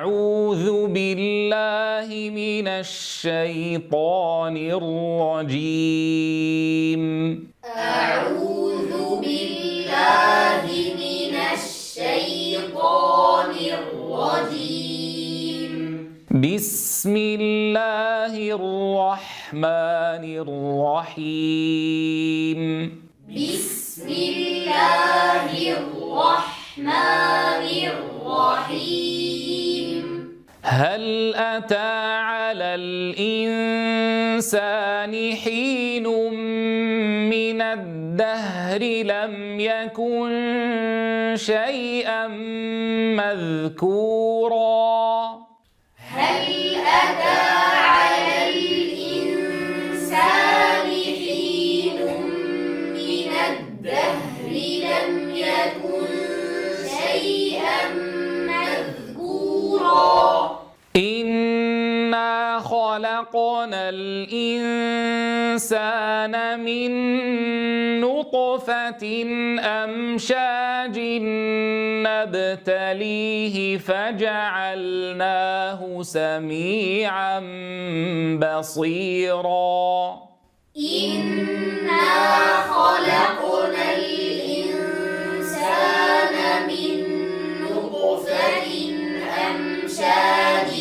أعوذ بالله من الشيطان الرجيم. أعوذ بالله من الشيطان الرجيم. بسم الله الرحمن الرحيم. بسم الله الرحمن الرحيم. هل أتى على الإنسان حين من الدهر لم يكن شيئا مذكورا. هل أتى على الإنسان حين من الدهر لم يكن شيئا مذكورا. إنا خلقنا الإنسان من نطفة أمشاج نبتليه فجعلناه سميعا بصيرا. إنا خلقنا الإنسان من نطفة أمشاج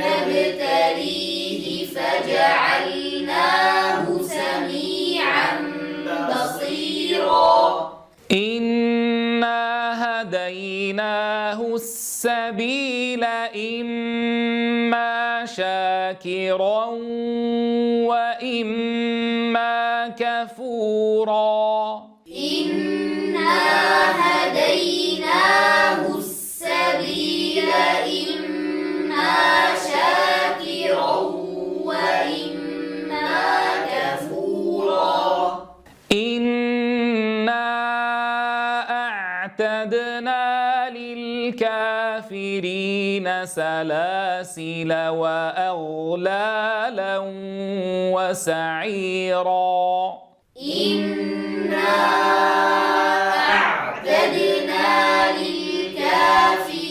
نبتليه فجعلناه سميعا بصيرا. إنا هديناه السبيل إما شاكرا وإما كفورا. إنا هديناه السبيل إما شاكرا وإما كفورا. إنا أعتدنا للكافرين سلاسل وأغلالا وسعيرا. إنا أعتدنا للكافرين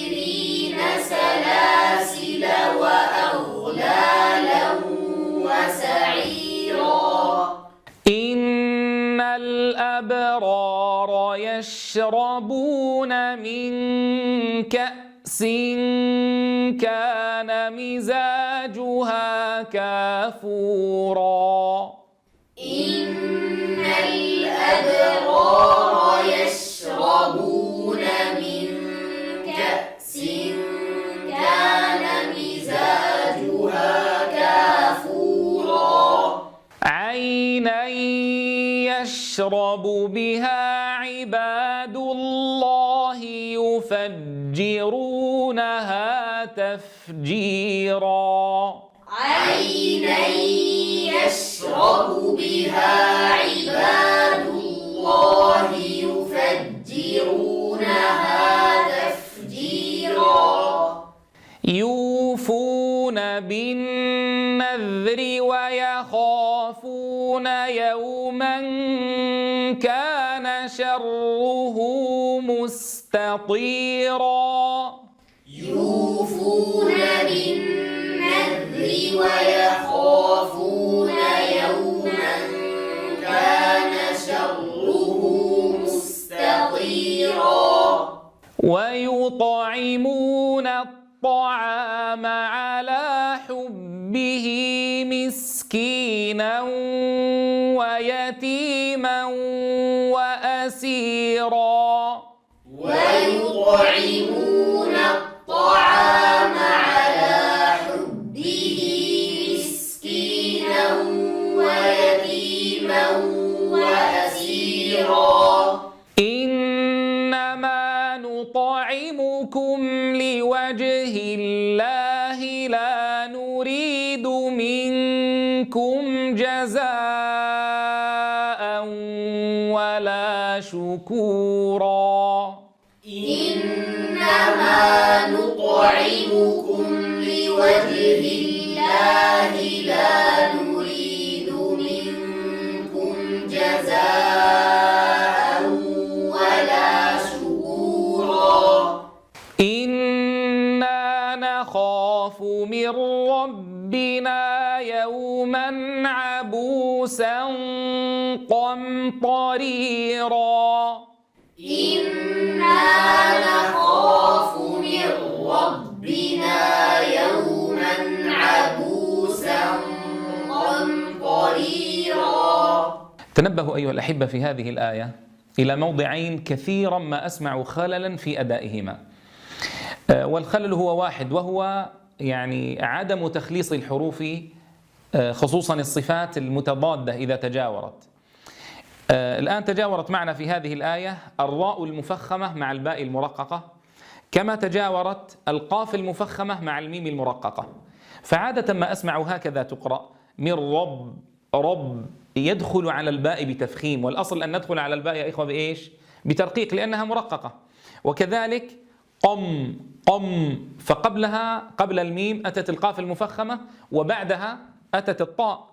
سلاسل وأغلالا وسعيرا. إن الأبرار يشربون من كأس كان مزاجها كافورا. إن الأبرار يشربون من كأس كان مزاجها كافورا. عينا يشرب بها عباد الله يفجرونها تفجيرا. عينا يشرب بها عباد الله يفجرونها تفجيرا. يوفون بالنذر ويخافون يوما كان شره مستطيرا. يوفون بالنذر ويخافون يوما كان شره مستطيرا. ويطعمون الطعام على حبه مسكينا ويتيما وأسيرا. ويطعمون الطعام على حبه مسكينا ويتيما وأسيرا. إنما نطعمكم لوجه الله لا نريد منكم جزاء ولا شكورا. إنما نطعمكم لوجه الله لا نريد منكم جزاء ولا شكورا. إنا قمطريرا. إنا نخاف من ربنا يوما عبوسا قمطريرا. تنبهوا أيها الأحبة في هذه الآية إلى موضعين كثيرا ما أسمع خللا في أدائهما، والخلل هو واحد، وهو يعني عدم تخليص الحروف، خصوصا الصفات المتضادة إذا تجاورت. الآن تجاورت معنا في هذه الآية الراء المفخمة مع الباء المرققة، كما تجاورت القاف المفخمة مع الميم المرققة. فعادة ما أسمع هكذا تقرأ: من رب يدخل على الباء بتفخيم، والأصل أن ندخل على الباء يا إخوة بإيش؟ بترقيق، لأنها مرققة. وكذلك قم فقبلها قبل الميم أتت القاف المفخمة، وبعدها أتت الطاء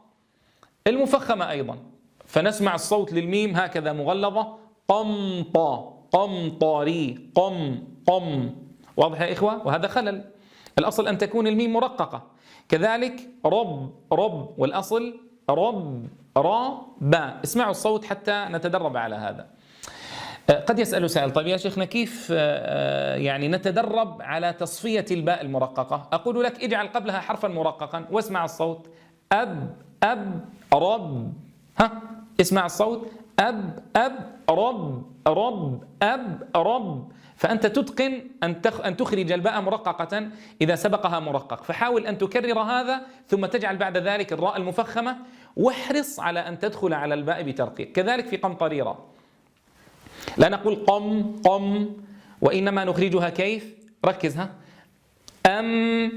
المفخمة أيضا، فنسمع الصوت للميم هكذا مغلظة: قمطري قم. واضح يا إخوة؟ وهذا خلل، الأصل أن تكون الميم مرققة. كذلك رب والأصل رب با. اسمعوا الصوت حتى نتدرب على هذا. قد يسأل سائل: طيب يا شيخنا كيف يعني نتدرب على تصفية الباء المرققة؟ أقول لك: اجعل قبلها حرفا مرققا واسمع الصوت: أب رب. اسمع الصوت: أب رب أب رب. فأنت تتقن أن تخرج الباء مرققة إذا سبقها مرقق، فحاول أن تكرر هذا، ثم تجعل بعد ذلك الراء المفخمة، واحرص على أن تدخل على الباء بترقيق. كذلك في قمطريرة لا نقول قم، وإنما نخرجها كيف؟ ركز: قم.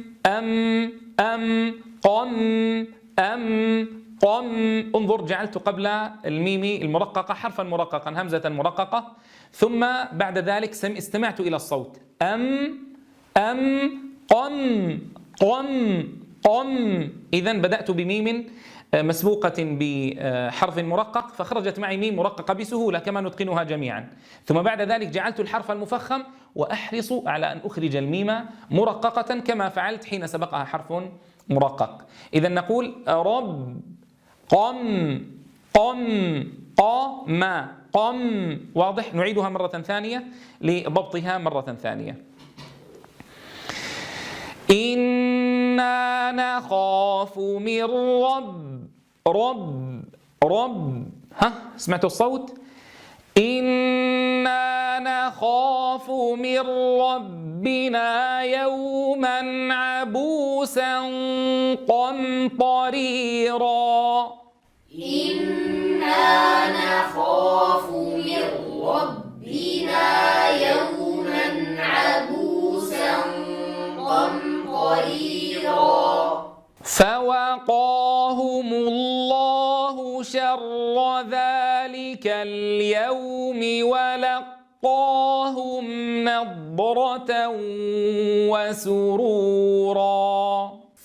انظر، جعلت قبل الميم المرققة حرفا مرققا، همزة مرققة، ثم بعد ذلك استمعت إلى الصوت: قم. إذن بدأت بميم مسبوقة بحرف مرقق، فخرجت معي ميم مرققة بسهولة كما نتقنها جميعا. ثم بعد ذلك جعلت الحرف المفخم، وأحرص على أن أخرج الميم مرققة كما فعلت حين سبقها حرف مرقق. إذن نقول: رب قم قم. واضح؟ نعيدها مرة ثانية لضبطها مرة ثانية. إنا نخاف من رب. سمعتوا الصوت؟ إنا نخاف من ربنا يوما عبوسا قمطريرا. إنا نخاف من ربنا يوما عبوسا قمطريرا. فوقاهم الله شر ذلك اليوم ولقاهم نضرة وسرورا.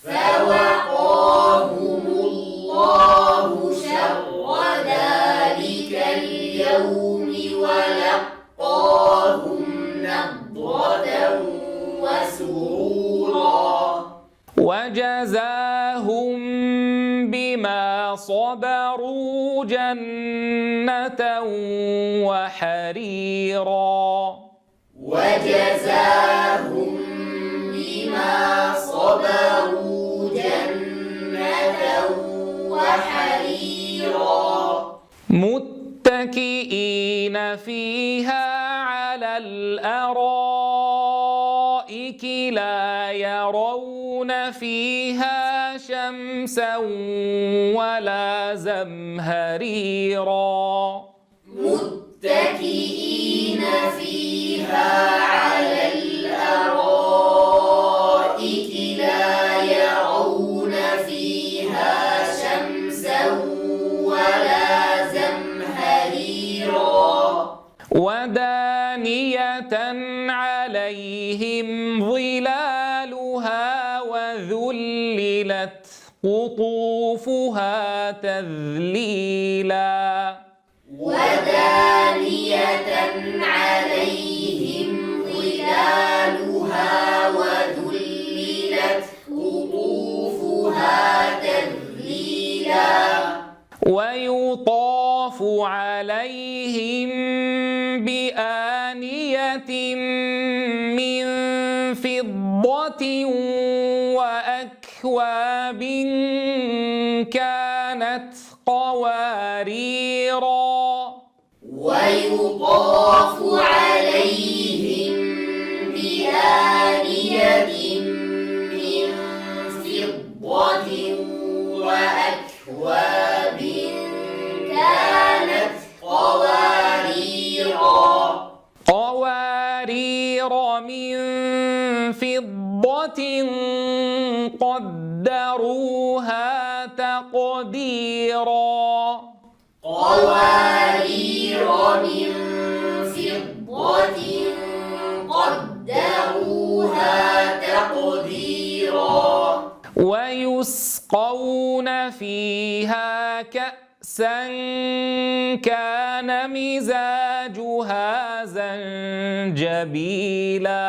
فوقاهم الله شر ذلك اليوم ولقاهم نضرة وسرورا. وجزاهم بما صبروا جنة وحريرا. وجزاهم بما صبروا جنة وحريرا. متكئين فيها على الأرائك لا يرون فيها شمسا ولا زمهريرا. متكئين فيها على الأرائك لا يرون فيها شمسا ولا زمهريرا. ودانية عليهم ظلالها وذللت قطوفها تذليلا. ودانية عليهم ظلالها وذللت قطوفها تذليلا. ويطاف عليهم بآنية من فضة وأكواب كانت قواريرا. ويطاف عليهم بآنية من فضة وأكواب كانت قوارير من فضة قدروها تقديرا. قوارير من فضة قدروها تقديرا. ويسقون فيها كأسا كان مزاجها زنجبيلا.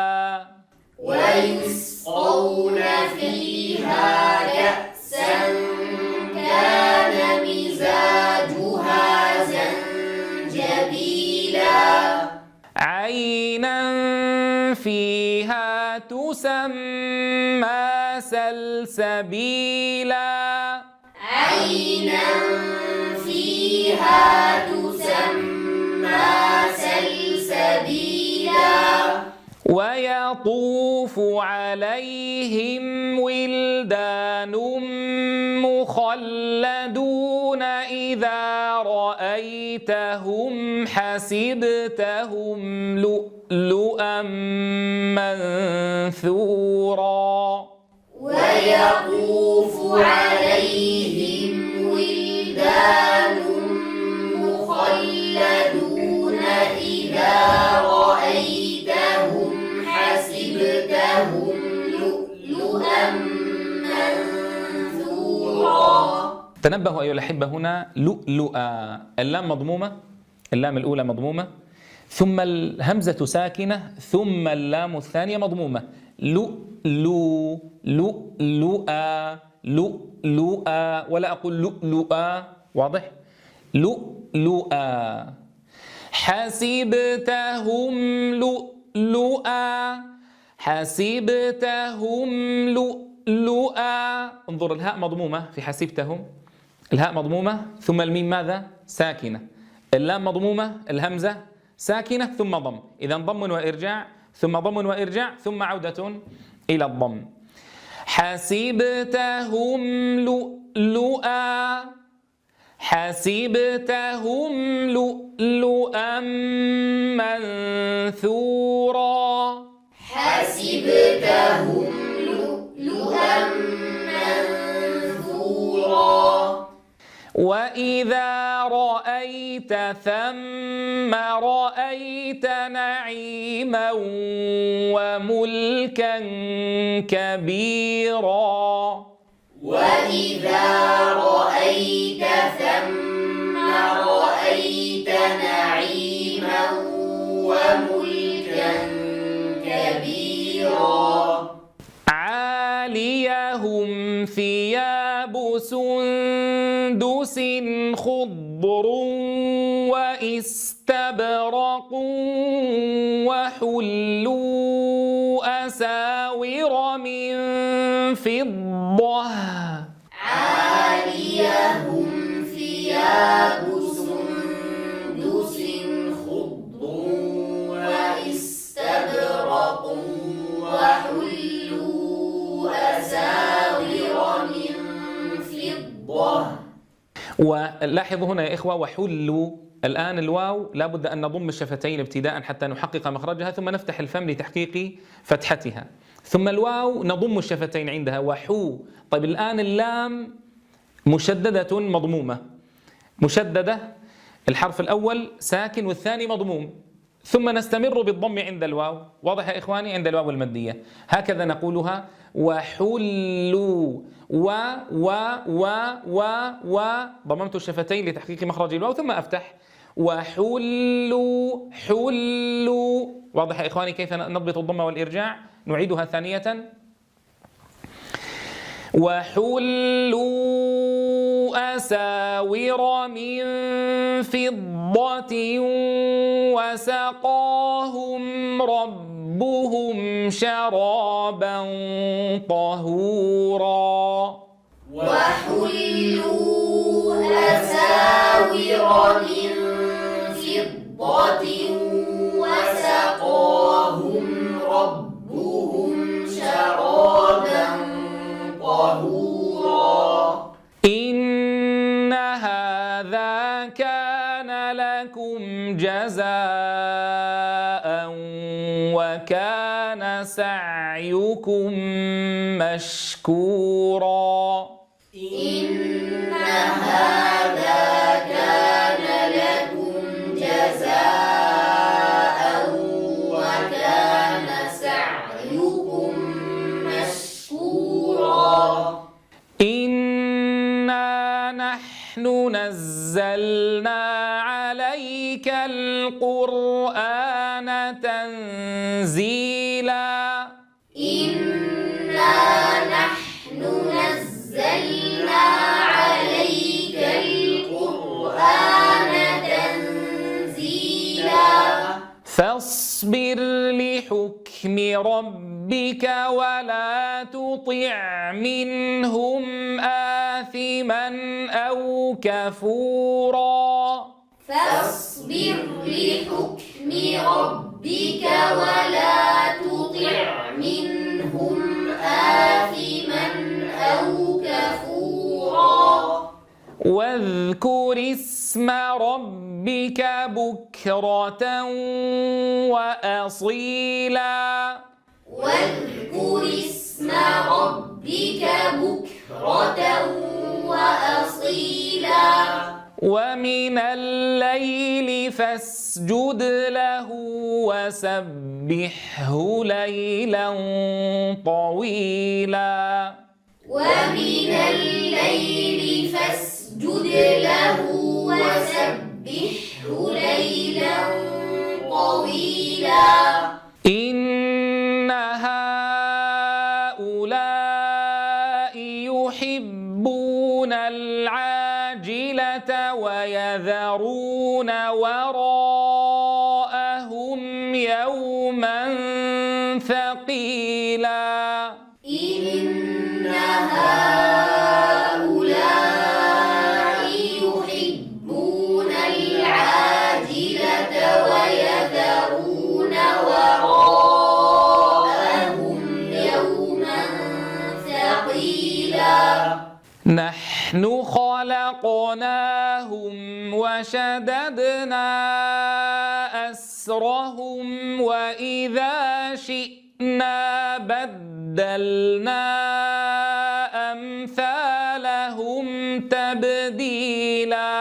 ويسقون فيها كأسا كان مزاجها زنجبيلا. عينا فيها تسمى سلسبيلا. عينا فيها تسمى سلسبيلا. ويطوف عليهم ولدان مخلدون إذا رأيتهم حسبتهم لؤلؤا منثورا. ويطوف عليهم ولدان مخلدون إذا رأيتهم حسبتهم لؤلؤا منثورا. تنبهوا أيها الأحبة، هنا لؤلؤا، اللام مضمومة، اللام الأولى مضمومة، ثم الهمزة ساكنة، ثم اللام الثانية مضمومة. لؤلؤ لؤلؤا لؤلؤا، ولا أقول لؤلؤا، واضح؟ لؤلؤا. حسبتهم لؤلؤا، حسبتهم لؤلؤا. انظر، الهاء مضمومة في حسبتهم، الهاء مضمومة ثم الميم ماذا؟ ساكنة. اللام مضمومة، الهمزة ساكنة ثم ضم، إذا ضم وإرجاع ثم ضم وإرجاع ثم عودة إلى الضم. حسبتهم لؤلؤا، حسبتهم لؤلؤا منثورا. حسبتهم لؤلؤا منثورا. وإذا رأيت ثم رأيت نعيما وملكا كبيرا. وإذا رأيت ثم رأيت نعيما وملكا كبيرا. عاليهم ثياب سندس خضر واستبرق وحلوا أساور من فضة. عاليهم ثياب سندس خضر واستبرق وحلوا أساور من فضة. ولاحظوا هنا يا إخوة، وحلوا، الآن الواو لا بد أن نضم الشفتين ابتداء حتى نحقق مخرجها، ثم نفتح الفم لتحقيق فتحتها، ثم الواو نضم الشفتين عندها وحو. طيب الآن اللام مشددة مضمومة، مشددة، الحرف الأول ساكن والثاني مضموم، ثم نستمر بالضم عند الواو. واضح يا إخواني؟ عند الواو المادية هكذا نقولها، وحلوا و ضممت الشفتين لتحقيق مخرج الواو ثم أفتح، وحلوا حلوا. واضح يا إخواني كيف نضبط الضم والإرجاع؟ نعيدها ثانية. وحلوا أساور من فضة وسقاهم ربهم شرابا طهورا وحلوا أساور من فضة وسقاهم ربهم شرابا طهورا إن هذا كان لكم جزاء وكان سعيكم مشكورا إن هذا كان لكم جزاء وكان سعيكم مشكورا إنا نحن نزلنا عليك القرآن تنزيلا إنا نحن نزلنا عليك القرآن تنزيلا فاصبر لحكم ربك ولا تطع منهم آثما أو كفورا فاصبر لحكم ربك ولا تطع منهم آثما أو كفورا واذكر اسم ربك بكرة وأصيلا واذكر اسم ربك بكرة وأصيلا ومن الليل فاسجد له وسبحه ليلا طويلا ومن الليل فاسجد له وسبحه ليلا طويلا إن هؤلاء يحبون العاجلة ويذرون وراءهم يوما ثقيلا إن هؤلاء يحبون العاجلة ويذرون وراءهم يوما ثقيلا نحن خلقناهم وشددنا أسرهم وإذا شئنا بدلنا أمثالهم تبديلا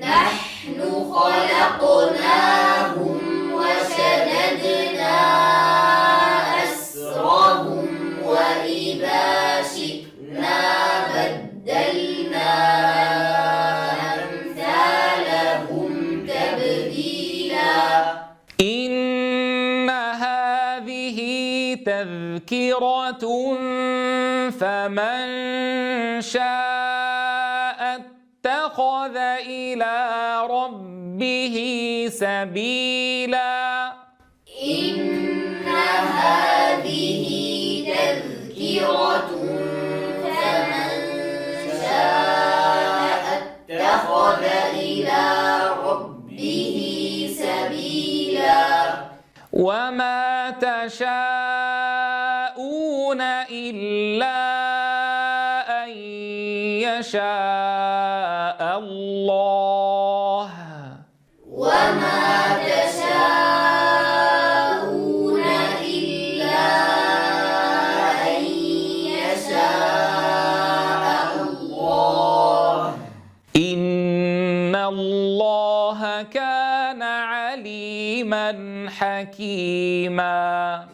نحن خلقناهم وشددنا أسرهم وإذا شئنا بدلنا أمثالهم تبديلا إن هذه تذكرة فمن شاء اتخذ إلى ربه سبيلا إن هذه تذكرة فمن شاء اتخذ إلى ربه سبيلا وما تشاءون إلا أن يشاء الله وما تشاءون إلا أن يشاء الله إن الله كان عليما حكيما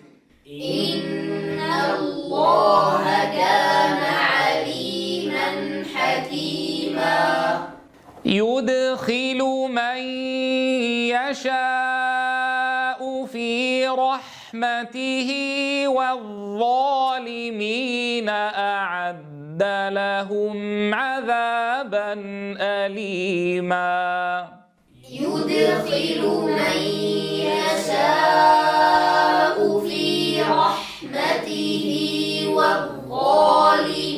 إن الله كان عليما حكيما يدخل من يشاء في رحمته والظالمين أعد لهم عذابا أليما. يدخل من يشاء في رحمته والظالمين